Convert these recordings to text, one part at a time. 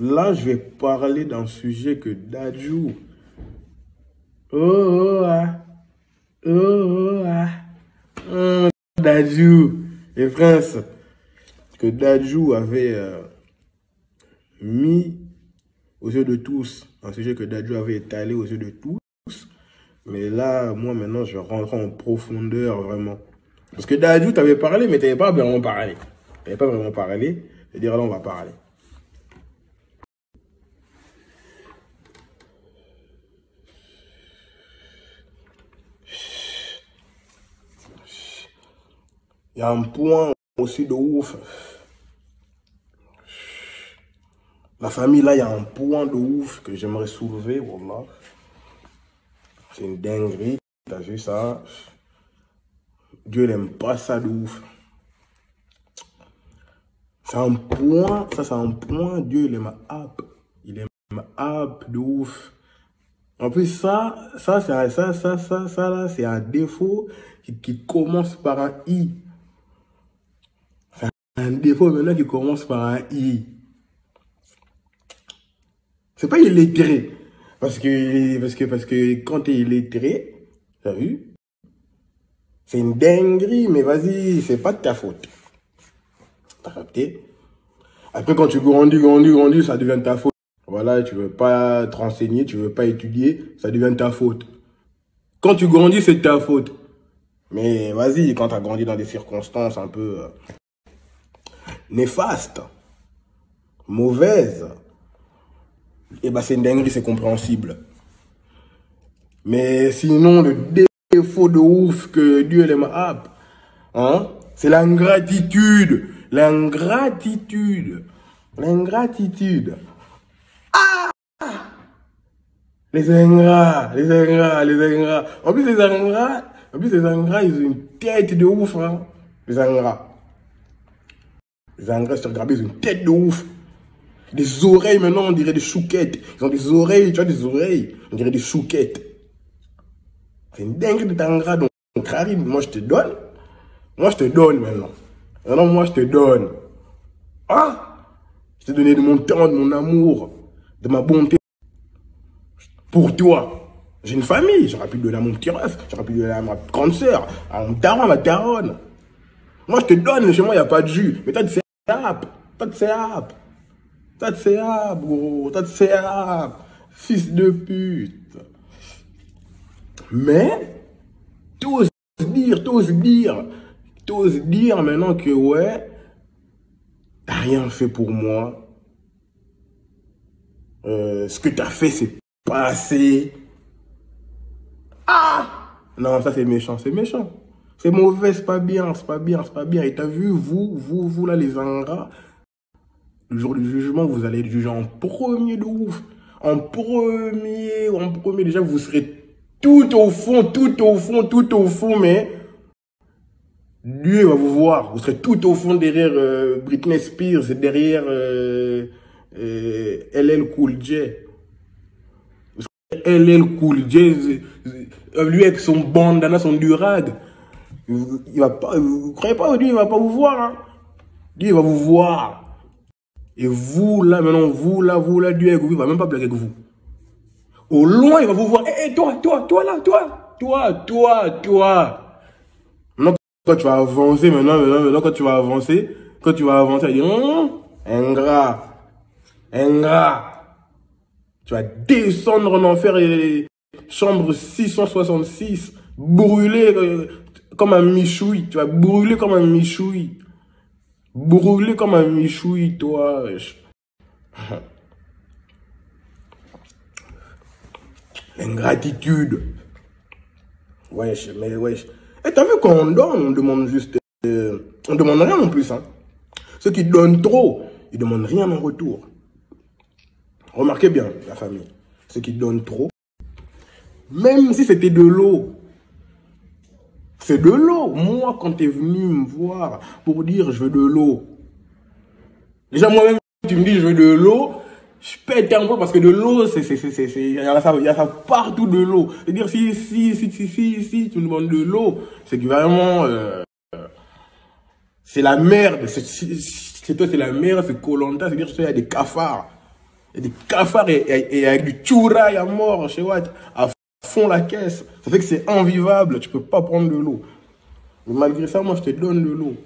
Là, je vais parler d'un sujet que Dadju. Oh, oh, ah. Oh, oh, ah. Oh, Dadju. Et Prince, que Dadju avait mis aux yeux de tous. Un sujet que Dadju avait étalé aux yeux de tous. Mais là, moi, maintenant, je rentre en profondeur, vraiment. Parce que Dadju, t'avais parlé, mais t'avais pas vraiment parlé. T'avais pas vraiment parlé. C'est-à-dire, là, on va parler. Il y a un point aussi de ouf. La famille, là, il y a un point de ouf que j'aimerais soulever, wallah. C'est une dinguerie. T'as vu ça? Dieu n'aime pas ça de ouf. C'est un point, ça c'est un point, Dieu il aime app. Il aime app de ouf. En plus, ça là, c'est un défaut qui commence par un I. C'est un défaut maintenant qui commence par un I. C'est pas illettré. Parce que quand t'es illettré, t'as vu? C'est une dinguerie, mais vas-y, c'est pas de ta faute. T'as capté? Après, quand tu grandis, ça devient ta faute. Voilà, tu veux pas te renseigner, tu veux pas étudier, ça devient ta faute. Quand tu grandis, c'est ta faute. Mais vas-y, quand tu as grandi dans des circonstances un peu néfastes, mauvaises, eh ben c'est une dinguerie, c'est compréhensible. Mais sinon, le défaut de ouf que Dieu l'aime, hein, c'est l'ingratitude. L'ingratitude. L'ingratitude. Ah! Les ingrats. En plus, les ingrats, ils ont une tête de ouf, hein. Les ingrats. Les ingrats, sur Grabé, ils ont une tête de ouf. Des oreilles, maintenant, on dirait des chouquettes. Ils ont des oreilles, tu vois, des oreilles. On dirait des chouquettes. C'est une dingue de ingrat. Donc, Karim, moi, je te donne. Moi, je te donne maintenant. Maintenant, moi, je te donne. Ah! Je t'ai donné de mon temps, de mon amour, de ma bonté. Pour toi. J'ai une famille. J'aurais pu donner à mon petit ref. J'aurais pu donner à ma grande sœur, à mon daron, à ma daronne. Moi, je te donne. Chez moi, il n'y a pas de jus. Mais t'as de CAP. T'as de CAP. T'as de CAP, gros. T'as de CAP. Fils de pute. Mais, t'oses dire maintenant que, ouais, t'as rien fait pour moi. Ce que t'as fait, c'est pas assez. Ah! Non, ça c'est méchant, c'est méchant. C'est mauvais, c'est pas bien. Et t'as vu, vous là, les ingrats, le jour du jugement, vous allez être jugé en premier de ouf. En premier, déjà, vous serez tout au fond, mais Dieu va vous voir. Vous serez tout au fond derrière Britney Spears, derrière LL Cool J. LL Cool J, lui avec son bandana, son durag, il va pas, vous croyez pas, Dieu il va pas vous voir, hein. Dieu il va vous voir. Et vous là, maintenant, vous là, Dieu avec vous, il va même pas blaguer avec vous. Au loin, il va vous voir. Hé, toi là. Maintenant, quand tu vas avancer, maintenant, quand tu vas avancer, il va dire, ingrat. Tu vas descendre en enfer et chambre 666, brûler comme un michoui. Tu vas brûler comme un michoui. Toi. L'ingratitude. Wesh, mais wesh. Et t'as vu quand on donne, on demande juste... on demande rien en plus, hein. Ceux qui donnent trop, ils demandent rien en retour. Remarquez bien, la famille. Ceux qui donnent trop, même si c'était de l'eau, c'est de l'eau. Moi, quand tu es venu me voir pour dire je veux de l'eau, déjà moi-même, tu me dis je veux de l'eau, je pète un peu parce que de l'eau, il y a ça partout de l'eau. C'est-à-dire, si tu me demandes de l'eau, c'est que vraiment, c'est la merde. C'est toi, c'est la merde, c'est Koh-Lanta, c'est-à-dire qu'il y a des cafards. Il y a des cafards et avec du tchouraï à mort chez Watt, à fond la caisse. Ça fait que c'est invivable, tu peux pas prendre de l'eau. Mais malgré ça, moi, je te donne de l'eau.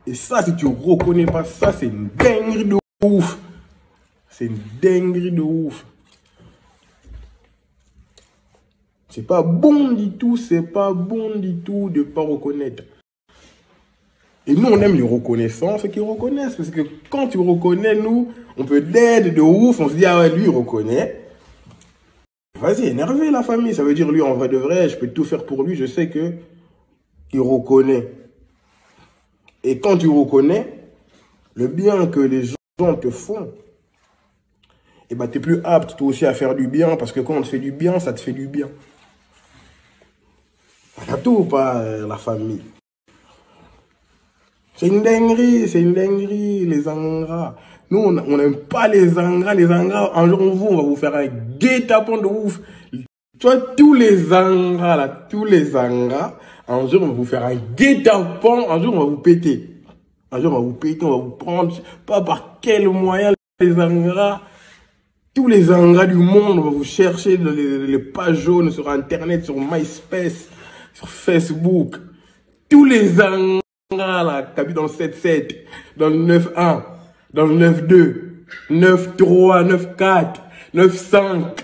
Et ça, si tu reconnais pas ça, c'est une dinguerie de ouf. C'est une dinguerie de ouf. C'est pas bon du tout, c'est pas bon du tout de pas reconnaître. Et nous, on aime les reconnaissants, ceux qui reconnaissent. Parce que quand tu reconnais, nous, on peut d'aide de ouf, on se dit, ah ouais, lui, il reconnaît. Vas-y, énervé la famille. Ça veut dire, lui, en vrai de vrai, je peux tout faire pour lui, je sais que il reconnaît. Et quand tu reconnais, le bien que les gens te font, et ben, tu es plus apte, toi aussi, à faire du bien, parce que quand on te fait du bien, ça te fait du bien. T'as tout ou pas, la famille? C'est une dinguerie, les ingrats. Nous, on n'aime pas les ingrats. Les ingrats, un jour, on va vous faire un guet-apens de ouf. Tu vois, tous les ingrats, là, tous les ingrats, un jour, on va vous faire un guet-apens, un jour, on va vous péter. Un jour, on va vous péter, on va vous prendre, pas par quel moyen, les ingrats. Tous les ingrats du monde, on va vous chercher les pages jaunes sur Internet, sur MySpace, sur Facebook. Tous les ingrats, là, qui habitent dans le 7-7, dans le 9-1, dans le 9-2, 9-3, 9-4, 9-5.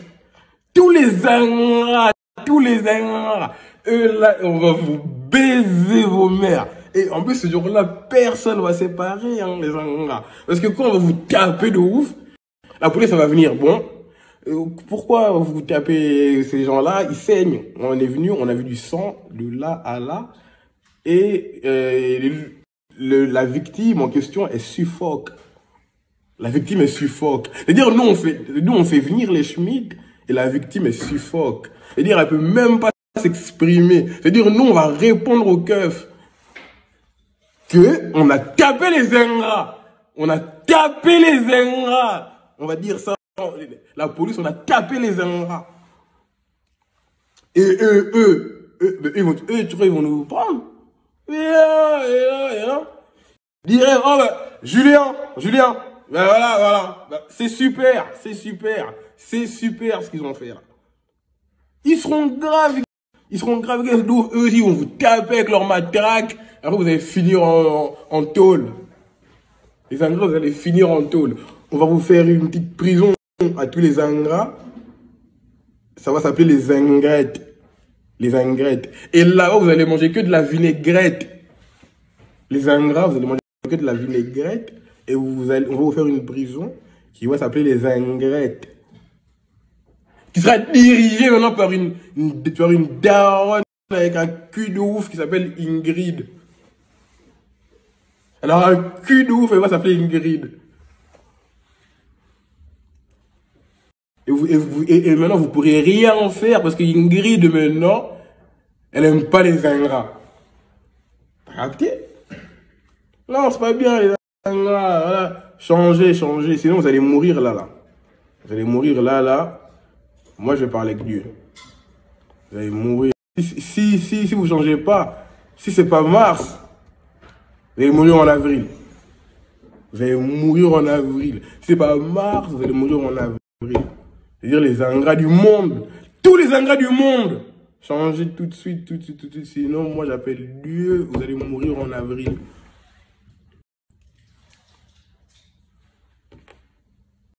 Tous les ingrats, eux là, on va vous baiser vos mères. Et en plus, ce jour-là, personne va séparer, hein, les ingrats. Parce que quand on va vous taper de ouf, la police, ça va venir. Bon, pourquoi vous tapez ces gens-là? Ils saignent. On est venu, on a vu du sang de là à là. Et la victime en question, elle suffoque. La victime, elle suffoque. C'est-à-dire, nous, on fait venir les Schmitt et la victime, elle suffoque. C'est-à-dire, elle peut même pas s'exprimer. C'est-à-dire, nous, on va répondre au keuf que on a tapé les ingrats. On a tapé les ingrats. On va dire ça. La police, on a tapé les ingrats. Et eux, tu crois, ils vont nous prendre? Dirait, oh bah, Julien, ben voilà, ben, c'est super ce qu'ils ont fait là. Ils seront graves, eux aussi, ils vont vous taper avec leur matraque, après vous allez finir en tôle. Les ingrats, vous allez finir en tôle. On va vous faire une petite prison à tous les ingrats. Ça va s'appeler les ingrettes. Les ingrettes. Et là-bas, vous allez manger que de la vinaigrette. Les ingrats, vous allez manger que de la vinaigrette. Et on va vous faire une prison qui va s'appeler les ingrettes. Qui sera dirigée maintenant par une daronne avec un cul de ouf qui s'appelle Ingrid. Alors, un cul de ouf, elle va s'appeler Ingrid. Et maintenant, vous pourrez rien en faire parce que Ingrid, maintenant, elle aime pas les ingrats. T'as capté? Non, c'est pas bien, les ingrats. Voilà. Changez. Sinon, vous allez mourir là. Vous allez mourir là. Moi, je vais parler avec Dieu. Vous allez mourir. Si vous changez pas, si c'est pas mars, vous allez mourir en avril. Vous allez mourir en avril. Si c'est pas mars, vous allez mourir en avril. C'est-à-dire les ingrats du monde. Tous les ingrats du monde. Changez tout de suite. Sinon, moi, j'appelle Dieu. Vous allez mourir en avril.